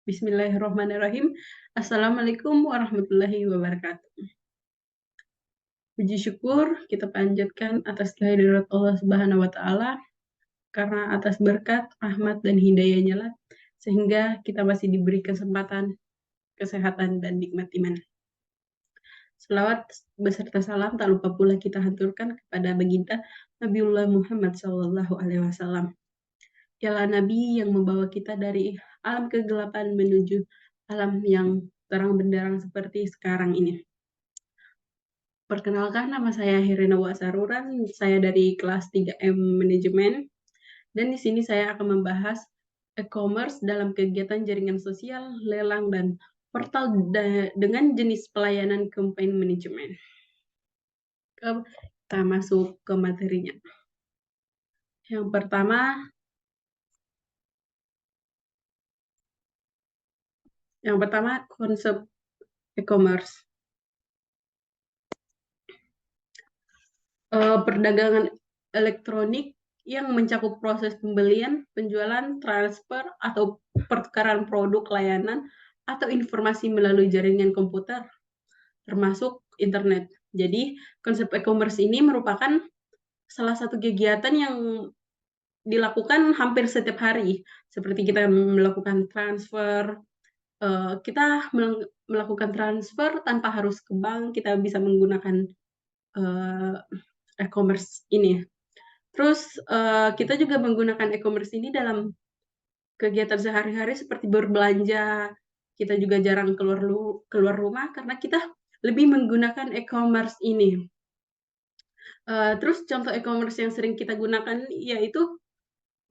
Bismillahirrahmanirrahim. Assalamualaikum warahmatullahi wabarakatuh. Puji syukur kita panjatkan atas kehadirat Allah Subhanahu wa taala, karena atas berkat, rahmat dan hidayah-Nya lah sehingga kita masih diberi kesempatan, kesehatan dan nikmat iman. Selawat beserta salam tak lupa pula kita haturkan kepada baginda Nabiullah Muhammad sallallahu alaihi wasallam. Ialah Nabi yang membawa kita dari alam kegelapan menuju alam yang terang benderang seperti sekarang ini. Perkenalkan, nama saya Herena Wasaruran, saya dari kelas 3M Manajemen, dan di sini saya akan membahas e-commerce dalam kegiatan jaringan sosial, lelang, dan portal dengan jenis pelayanan campaign manajemen. Kita masuk ke materinya. Yang pertama konsep e-commerce. Perdagangan elektronik yang mencakup proses pembelian, penjualan, transfer, atau pertukaran produk, layanan, atau informasi melalui jaringan komputer, termasuk internet. Jadi, konsep e-commerce ini merupakan salah satu kegiatan yang dilakukan hampir setiap hari, seperti kita melakukan transfer, kita melakukan transfer tanpa harus ke bank, kita bisa menggunakan e-commerce ini. Terus kita juga menggunakan e-commerce ini dalam kegiatan sehari-hari seperti berbelanja. Kita juga jarang keluar rumah karena kita lebih menggunakan e-commerce ini. Terus contoh e-commerce yang sering kita gunakan yaitu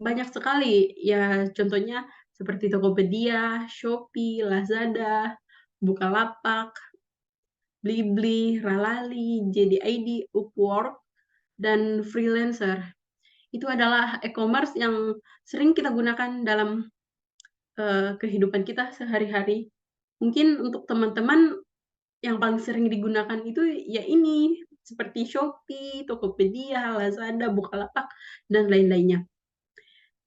banyak sekali. Ya, contohnya seperti Tokopedia, Shopee, Lazada, Bukalapak, Blibli, Ralali, JD.id, Upwork, dan Freelancer. Itu adalah e-commerce yang sering kita gunakan dalam kehidupan kita sehari-hari. Mungkin untuk teman-teman yang paling sering digunakan itu ya ini, seperti Shopee, Tokopedia, Lazada, Bukalapak, dan lain-lainnya.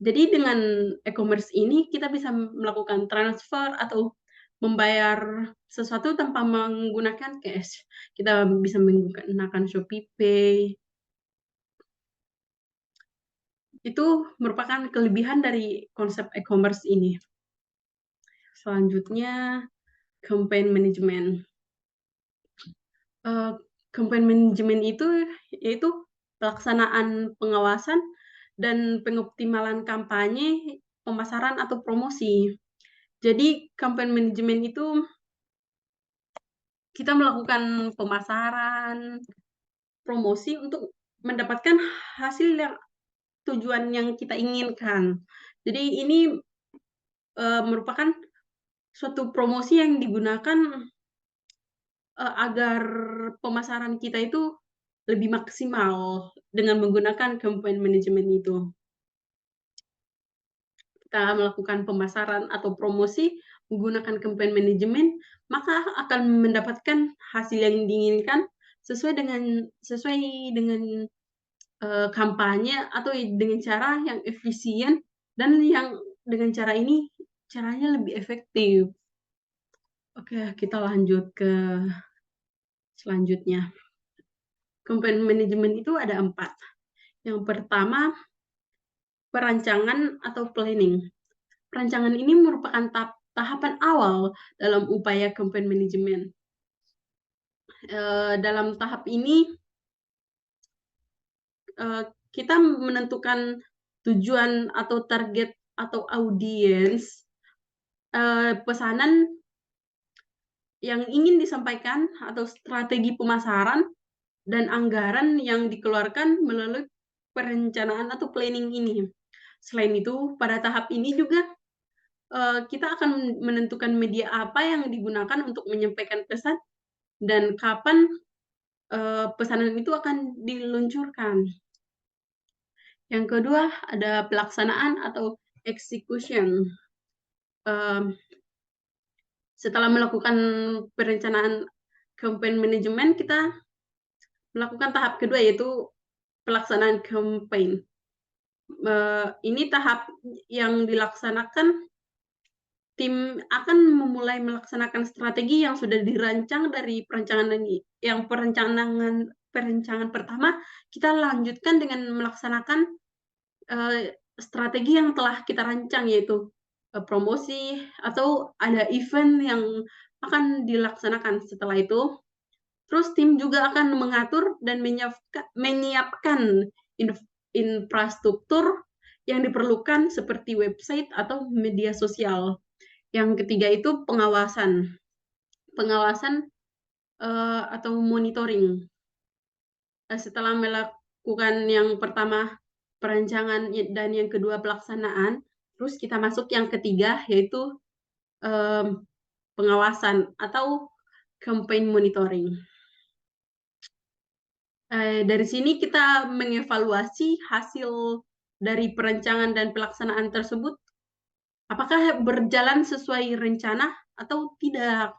Jadi dengan e-commerce ini kita bisa melakukan transfer atau membayar sesuatu tanpa menggunakan cash. Kita bisa menggunakan ShopeePay. Itu merupakan kelebihan dari konsep e-commerce ini. Selanjutnya, campaign management. Campaign management itu yaitu pelaksanaan pengawasan dan pengoptimalan kampanye, pemasaran atau promosi. Jadi campaign management itu kita melakukan pemasaran, promosi untuk mendapatkan hasil yang tujuan yang kita inginkan. Jadi ini merupakan suatu promosi yang digunakan agar pemasaran kita itu lebih maksimal dengan menggunakan campaign management itu. Kita melakukan pemasaran atau promosi menggunakan campaign management, maka akan mendapatkan hasil yang diinginkan sesuai dengan kampanye atau dengan cara yang efisien dan yang dengan cara ini caranya lebih efektif. Oke, kita lanjut ke selanjutnya. Campaign management itu ada 4. Yang pertama, perancangan atau planning. Perancangan ini merupakan tahapan awal dalam upaya campaign management. Dalam tahap ini, kita menentukan tujuan atau target atau audiens pesanan yang ingin disampaikan atau strategi pemasaran dan anggaran yang dikeluarkan melalui perencanaan atau planning ini. Selain itu, pada tahap ini juga kita akan menentukan media apa yang digunakan untuk menyampaikan pesan dan kapan pesanan itu akan diluncurkan. Yang kedua, ada pelaksanaan atau execution. Setelah melakukan perencanaan campaign management, kita melakukan tahap kedua yaitu pelaksanaan campaign. Ini tahap yang dilaksanakan tim akan memulai melaksanakan strategi yang sudah dirancang dari perencanaan pertama, kita lanjutkan dengan melaksanakan strategi yang telah kita rancang, yaitu promosi atau ada event yang akan dilaksanakan. Setelah itu, terus tim juga akan mengatur dan menyiapkan infrastruktur yang diperlukan seperti website atau media sosial. Yang ketiga itu pengawasan. Pengawasan atau monitoring. Setelah melakukan yang pertama perancangan dan yang kedua pelaksanaan, terus kita masuk yang ketiga yaitu pengawasan atau campaign monitoring. Dari sini kita mengevaluasi hasil dari perencanaan dan pelaksanaan tersebut, apakah berjalan sesuai rencana atau tidak.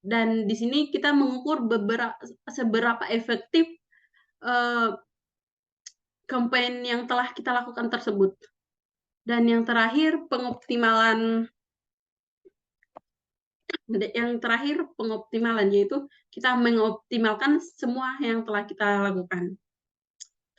Dan di sini kita mengukur seberapa efektif campaign yang telah kita lakukan tersebut. Dan yang terakhir pengoptimalan, yaitu kita mengoptimalkan semua yang telah kita lakukan.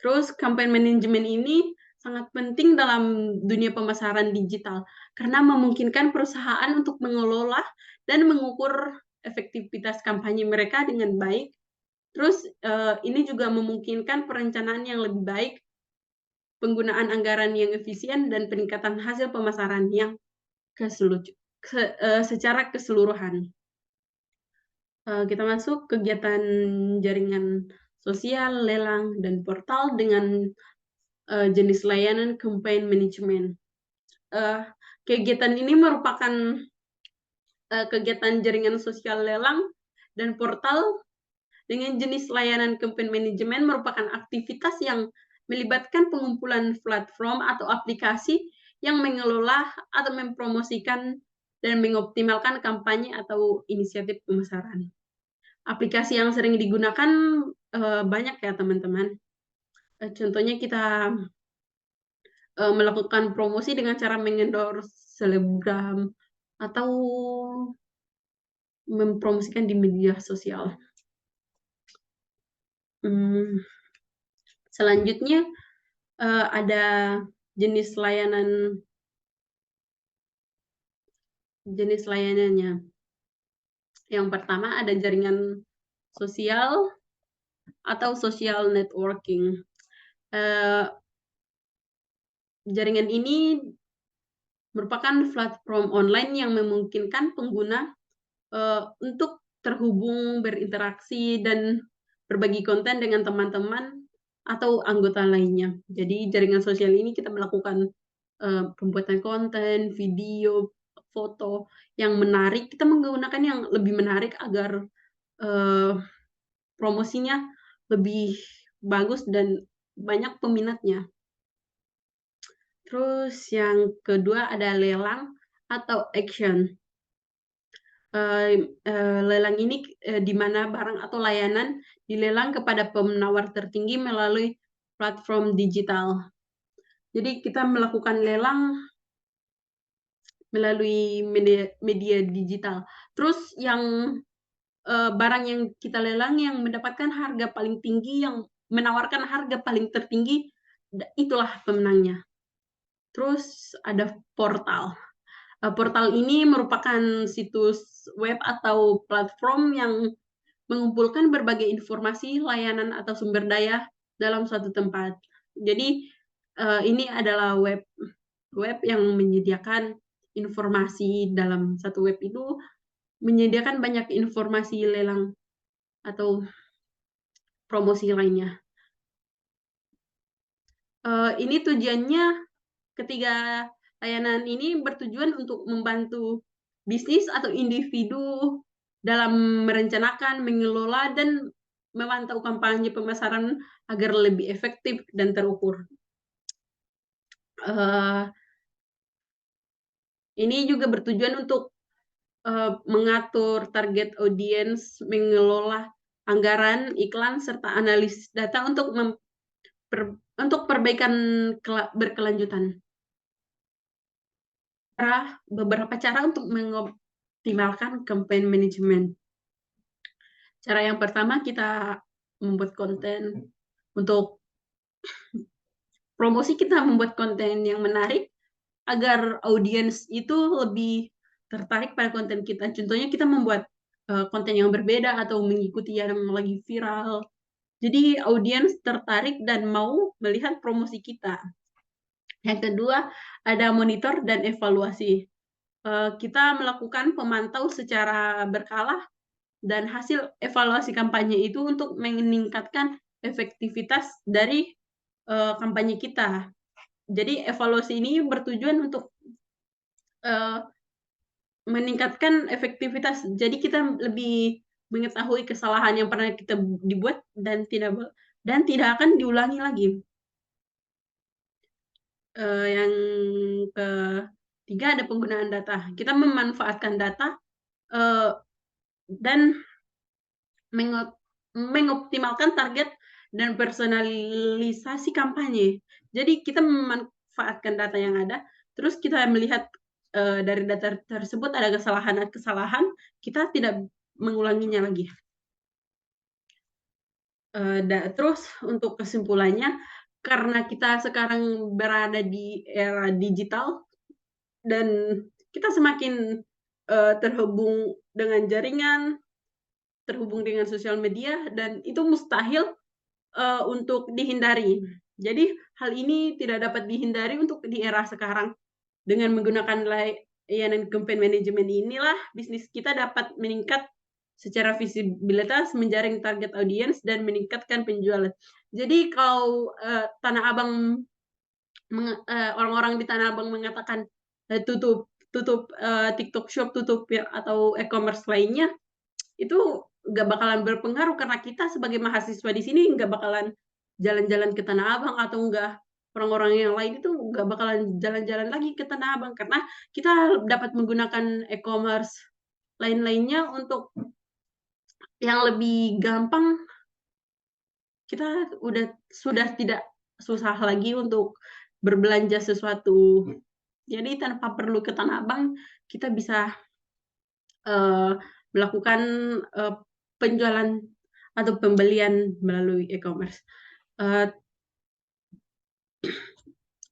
Terus campaign management ini sangat penting dalam dunia pemasaran digital karena memungkinkan perusahaan untuk mengelola dan mengukur efektivitas kampanye mereka dengan baik. Terus ini juga memungkinkan perencanaan yang lebih baik, penggunaan anggaran yang efisien, dan peningkatan hasil pemasaran yang secara keseluruhan. Kita masuk kegiatan jaringan sosial, lelang, dan portal dengan jenis layanan campaign management. Kegiatan ini merupakan kegiatan jaringan sosial, lelang, dan portal dengan jenis layanan campaign management merupakan aktivitas yang melibatkan pengumpulan platform atau aplikasi yang mengelola atau mempromosikan dan mengoptimalkan kampanye atau inisiatif pemasaran. Aplikasi yang sering digunakan banyak ya teman-teman. Contohnya kita melakukan promosi dengan cara mengendorse selebgram atau mempromosikan di media sosial. Selanjutnya ada jenis layanannya. Yang pertama ada jaringan sosial atau social networking. Jaringan ini merupakan platform online yang memungkinkan pengguna untuk terhubung, berinteraksi, dan berbagi konten dengan teman-teman atau anggota lainnya. Jadi jaringan sosial ini kita melakukan pembuatan konten, video, foto yang menarik. Kita menggunakan yang lebih menarik agar promosinya lebih bagus dan banyak peminatnya. Terus yang kedua ada lelang atau auction. Lelang ini di mana barang atau layanan dilelang kepada penawar tertinggi melalui platform digital. Jadi kita melakukan lelang melalui media digital. Terus yang barang yang kita lelang yang mendapatkan harga paling tinggi, yang menawarkan harga paling tertinggi, itulah pemenangnya. Terus ada portal. Portal ini merupakan situs web atau platform yang mengumpulkan berbagai informasi, layanan, atau sumber daya dalam suatu tempat. Jadi ini adalah web yang menyediakan informasi. Dalam satu web itu menyediakan banyak informasi lelang atau promosi lainnya. Ini tujuannya, ketiga layanan ini bertujuan untuk membantu bisnis atau individu dalam merencanakan, mengelola, dan memantau kampanye pemasaran agar lebih efektif dan terukur. Ini juga bertujuan untuk mengatur target audiens, mengelola anggaran, iklan, serta analisis data untuk perbaikan berkelanjutan. beberapa cara untuk mengoptimalkan campaign management. Cara yang pertama kita membuat konten untuk promosi, kita membuat konten yang menarik agar audiens itu lebih tertarik pada konten kita. Contohnya kita membuat konten yang berbeda atau mengikuti yang lagi viral. Jadi audiens tertarik dan mau melihat promosi kita. Yang kedua, ada monitor dan evaluasi. Kita melakukan pemantau secara berkala dan hasil evaluasi kampanye itu untuk meningkatkan efektivitas dari kampanye kita. Jadi evaluasi ini bertujuan untuk meningkatkan efektivitas. Jadi kita lebih mengetahui kesalahan yang pernah kita dibuat dan tidak akan diulangi lagi. Yang ketiga ada penggunaan data. Kita memanfaatkan data dan mengoptimalkan target dan personalisasi kampanye. Jadi kita memanfaatkan data yang ada, terus kita melihat dari data tersebut ada kesalahan-kesalahan, kita tidak mengulanginya lagi. Terus untuk kesimpulannya, karena kita sekarang berada di era digital dan kita semakin terhubung dengan jaringan, terhubung dengan sosial media, dan itu mustahil untuk dihindari. Jadi hal ini tidak dapat dihindari untuk di era sekarang. Dengan menggunakan layanan campaign management inilah bisnis kita dapat meningkat secara visibilitas, menjaring target audiens, dan meningkatkan penjualan. Jadi kalau orang-orang di Tanah Abang mengatakan tutup tutup TikTok Shop, tutup ya, atau e-commerce lainnya, itu nggak bakalan berpengaruh karena kita sebagai mahasiswa di sini nggak bakalan jalan-jalan ke Tanah Abang, atau enggak orang-orang yang lain itu nggak bakalan jalan-jalan lagi ke Tanah Abang karena kita dapat menggunakan e-commerce lain-lainnya untuk yang lebih gampang. Kita sudah tidak susah lagi untuk berbelanja sesuatu. Jadi tanpa perlu ke Tanah Abang, kita bisa melakukan penjualan atau pembelian melalui e-commerce.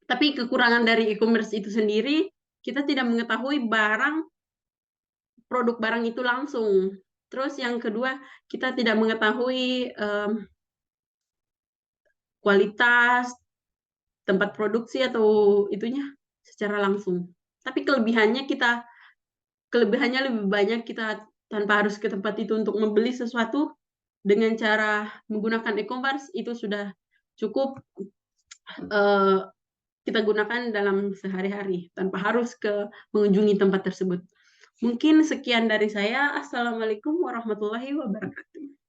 Tapi kekurangan dari e-commerce itu sendiri, kita tidak mengetahui produk barang itu langsung. Terus yang kedua, kita tidak mengetahui kualitas tempat produksi atau itunya secara langsung. Tapi kelebihannya lebih banyak, kita tanpa harus ke tempat itu untuk membeli sesuatu dengan cara menggunakan e-commerce itu sudah cukup kita gunakan dalam sehari-hari tanpa harus mengunjungi tempat tersebut. Mungkin sekian dari saya. Assalamualaikum warahmatullahi wabarakatuh.